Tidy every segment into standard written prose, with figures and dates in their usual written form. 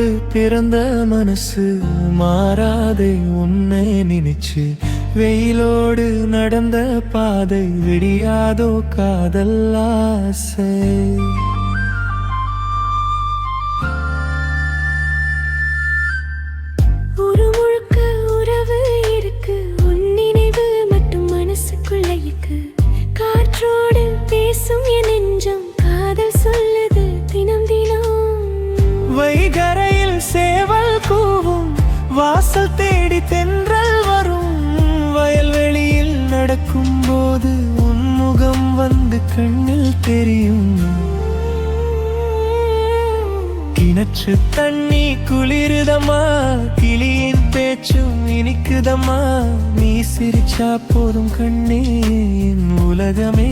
வெயிலோடு பிறந்த மனசு மாறாதே உன்னை நினைச்சு வெயிலோடு நடந்த பாதை விடியாதோ காதல் ஆசை காற்றோடு பேசும் என் நெஞ்சம் காதல் சொல்லுது தினம் தினம் வைகரையில் சேவல் கூவும் வாசல் தேடி தென்றல் வரும் வயல்வெளியில் நடக்கும் போது உன் முகம் வந்து கண்ணில் தெரியும் கிணற்று தண்ணி குளிருதம்மா கிளியின் பேச்சும் இனிக்குதம்மா நீ சிரிச்சா போதும் கண்ணே என் உலகமே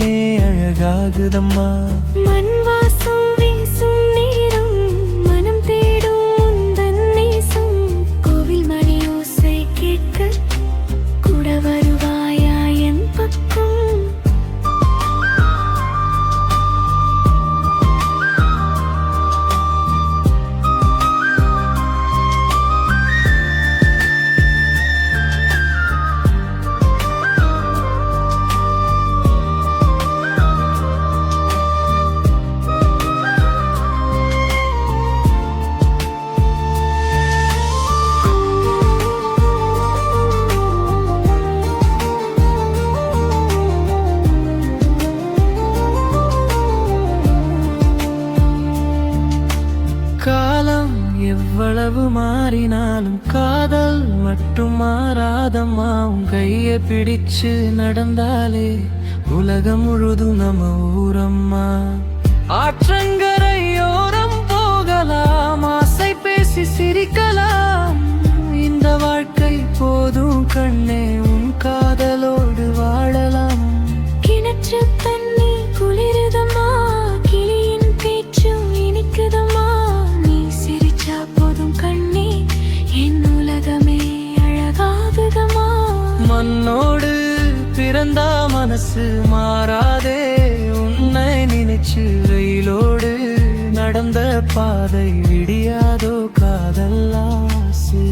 அழகாகுதம்மா மண் வாசம் வீசும் நேரம் மனம் தேடும் உந்தன் நேசம் கோவில் மணி ஓசை கேட்க கூட வருவாயா என் பக்கம் காலம் எவ்வளவு மாறினாலும் காதல் மட்டும் மாறாதம்மா உன் கையை பிடிச்சு நடந்தாலே உலகம் முழுதும் நம்ம ஊரம்மா ஆற்றங்கரையோரம் போகலாம் ஆசை பேசி சிரிக்கலாம் இந்த வாழ்க்கை போதும் கண்ணே உன் காதலோடு வாழலாம் கிணற்று தண்ணி குளிருதம்மா கிளியின் பேச்சும் இனிக்குதம்மா மண்ணோடு பிறந்த மனசு மாறாதே உன்னை நினைச்சு வெயிலோடு நடந்த பாதை விடியாதோ காதல் ஆசை